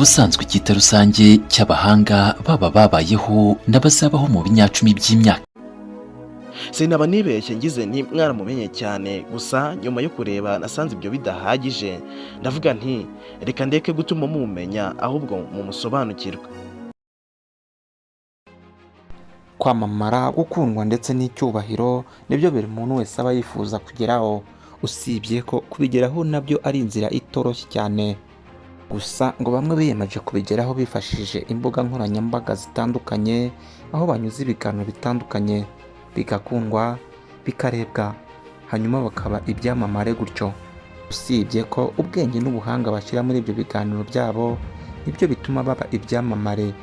ubusanzwe icyita rusange cy'abahanga baba babayeho n'abazabaho mu binyacumi by'imyaka. Sinaba nibeshye ngize nti mwaramumenye cyane, gusa nyuma yo kureba nasanze ibyo bidahagije, ndavuga nti reka ndeke gutuma mumenya ahubwo mumusobanukirwe. Kwamamara, gukundwa ndetse n'icyubahiro nibyo buri muntu wese aba yifuza kugeraho, usibye ko kubigeraho nabyo ari inzira itoroshye cyane. Gusa ngo bamwe biyemeje kubigeraho bifashishije imbuga nkoranyambaga zitandukanye, aho banyuze ibiganiro bitandukanye bigakundwa, bikarebwa, hanyuma bakaba ibyamamare gutyo. Usibye ko ubwenge n'ubuhanga bashyira muri ibyo biganiro byabo nibyo bituma baba ibyamamare,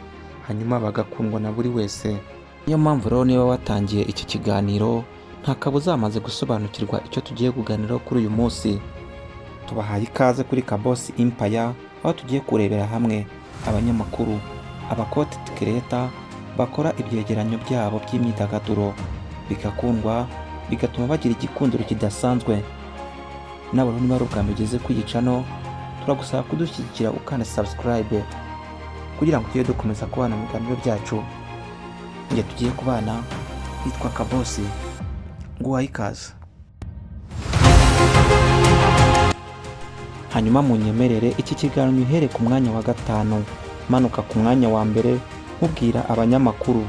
hanyuma bagakundwa na buri wese. Niyo mpamvu rero niba watangiye iki kiganiro nta kabuza wamaze gusobanukirwa icyo tugiye kuganiraho kuri uyu munsi. Tubahaye ikaze kuri Kaboss Empire, aho tugiye kurebera hamwe abanyamakuru, content creator bakora ibyegeranyo byabo by'imyidagaduro bigakundwa, bigatuma bagira igikundiro kidasanzwe. Nawe niba ari ubwa mbere ugeze kuri iyi channel, turagusaba kudushyigikira ukanda subscribe kugira ngo tujye dukomeza kubana mu biganiro byacu. Nge tugiye kubana, yitwa Kaboss, nguhaye ikaze. Hanyuma munyemerere iki kiganiro uhere ku mwanya wa 5, manuka ku mwanya wa mbere nkubwira abanyamakuru,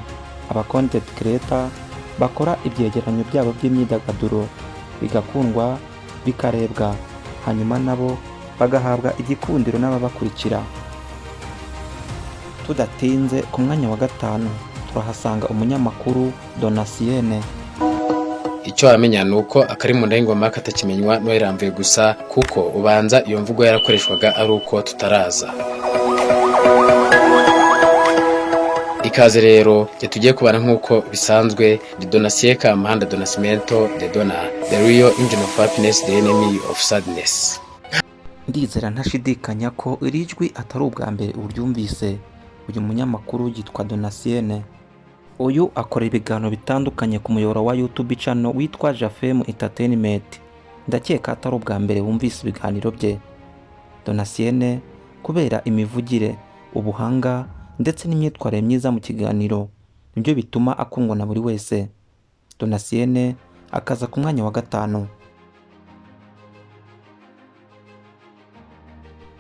content creator bakora ibyegeranyo byabo by'imyidagaduro bigakundwa, bikarebwa, hanyuma nabo bagahabwa igikundiro n'ababakurikira. Tudatinze, ku mwanya wa 5 turahasanga umunyamakuru Donatien. Icyo amenya nuko akari mu ndengoma katakimenywa no iramvuye gusa, kuko ubanza iyo mvugo yarakoreshwaga ari uko tutaraza. Ikaze rero tugiye kubana nk'uko bisanzwe, de Donatien Kamahanda do Nascimento de Dona, the real engine of happiness, the enemy of sadness. Ndizera ntashidikanya ko iri jwi atari ubwa mbere uryumvise. Uyu munyamakuru yitwa Donatien. Uyu akora ibiganiro bitandukanye ku muyoboro wa YouTube channel witwa Jafem Entertainment. Ndakeka atari ubwa mbere wumvise ibiganiro bye. Donatien kubera imivugire, ubuhanga ndetse n'imyitwarire myiza mu kiganiro nibyo bituma akundwa na buri wese. Donatien akaza ku mwanya wa 5.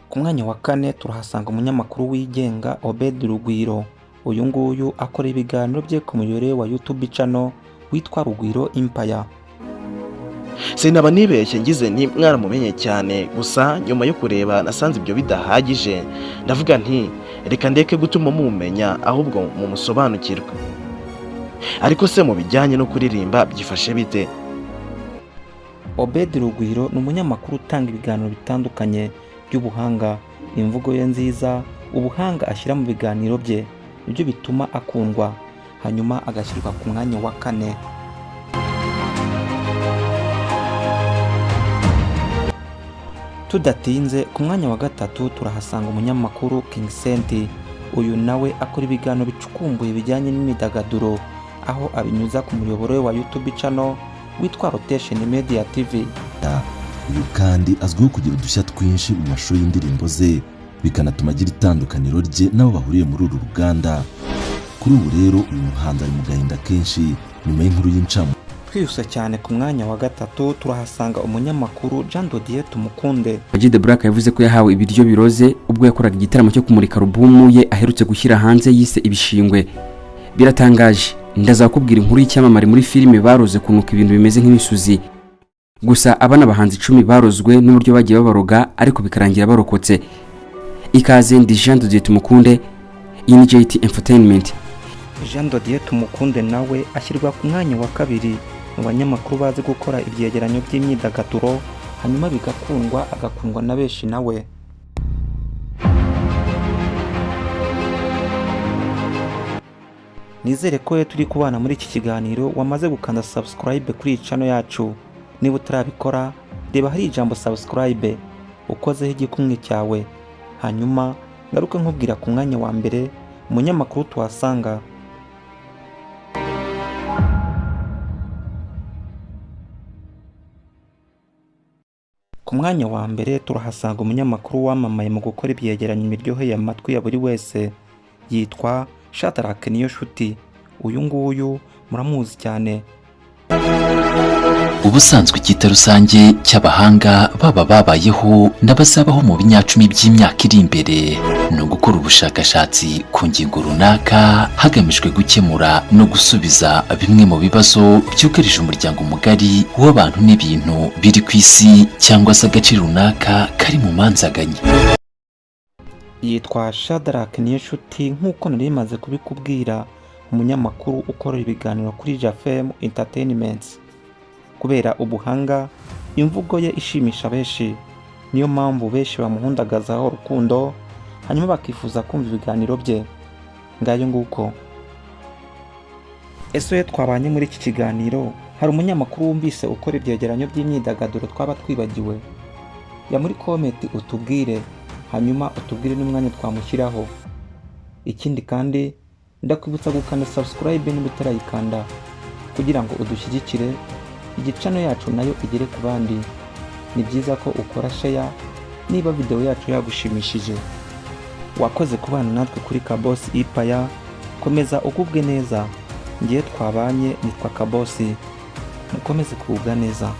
Ku mwanya wa 4 turahasanga umunyamakuru wigenga Obed Rugwiro. Uyu nguyu akora ibiganiro bye ku muyoboro wa YouTube channel witwa Rugwiro Empire. Sinaba nibeshye ngize nti mwaramumenye cyane, gusa nyuma yo kureba nasanze ibyo bidahagije, ndavuga nti reka ndeke gutuma mumenya ahubwo mumusobanukirwe. Ariko se mu bijyanye no kuririmba byifashe bite? Obed Rugwiro ni umunyamakuru utanga ibiganiro bitandukanye by'ubuhanga. Imvugo ye nziza, ubuhanga ashyira mu biganiro bye nibyo bituma akundwa, hanyuma agashyirwa ku mwanya wa 4. Tudatinze, ku mwanya wa 3 turahasanga umunyamakuru King Senti. Uyu nawe akora ibiganiro bicukumbuye bijyanye n'imyidagaduro, aho abinyuza ku muyoboro wa YouTube channel witwa Rotation Media TV. Uyu kandi azwiho kugira udushya twinshi mu mashusho y'indirimbo ze, bikanatuma agira itandukaniro rye nabo bahuriye muri uru ruganda. Kuri ubu rero uyu muhanzi ari mu gahinda kenshi nyuma y'inkuru y'incamu. Twihuse cyane, ku mwanya wa 3 turahasanga umunyamakuru Jean Dodier Tumukunde. The Black yavuze ko yahawe ibiryo biroze ubwo yakoraga igitaramo cyo kumurika alubumu ye aherutse gushyira hanze yise Ibishingwe. Biratangaje, ndazakubwira inkuru y'icyamamare muri filime baroze kunuka ibintu bimeze nk'imisuzi. Gusa abana bahanzi 10 barozwe n'uburyo bagiye babaroga ariko bikarangira barokotse. Ikaze ndi Jean Dodier Tumukunde, NJT Entertainment. Jean Dodier Tumukunde nawe ashyirwa ku mwanya wa 2 mu banyamakuru bazi gukora ibyegeranyo by'imyidagaduro, hanyuma bigakundwa, agakundwa na benshi nawe. Nizere ko turi kubana muri iki kiganiro wamaze gukanda subscribe kuri iyi channel yacu. Niba utarabikora, reba hari ijambo subscribe, ukozeho igikumwe cyawe, hanyuma ngaruke nkubwira ku mwanya wa mbere umunyamakuru tuhasanga. Ku mwanya wa mbere turahasanga umunyamakuru wamamaye mu gukora ibyegeranyo biryoheye amatwi ya buri wese, yitwa Shadrack Niyonshuti. Uyu nguyu muramuzi cyane. ubusanzwe icyita rusange cy'abahanga baba babayeho n'abazabaho mu binyacumi by'imyaka iri imbere ni ugukora ubushakashatsi ku ngingo runaka hagamijwe gukemura no gusubiza bimwe mu bibazo byugarije umuryango mugari w'abantu n'ibintu biri ku isi cyangwa se agace runaka kari mu manzaganya. Yitwa Shadrack Niyonshuti nk'uko nari maze kubikubwira, umunyamakuru ukorera ibiganiro kuri JFM Entertainment. Kubera ubuhanga, imvugo ye ishimisha benshi, niyo mpamvu benshi bamuhundagazaho urukundo hanyuma bakifuza kumva ibiganiro bye. Ngayo nguko. Ese twabanye muri iki kiganiro hari umunyamakuru wumvise ukora ibyegeranyo by'imyidagaduro twaba twibagiwe? Ya muri comment utubwire, hanyuma utubwire n'umwanya twamushyiraho. Ikindi kandi ndakwibutsa gukanda subscribe niba utarayikanda kugira ngo udushyigikire, igicano yacu nayo igere ku bandi. Ni byiza ko ukora share niba video yacu yagushimishije. Wakoze kubana natwe kuri Kabosi Empire, komeza ugubwe neza. Ngiye twabanye nitwa Kabosi, mukomeze kugubwa neza.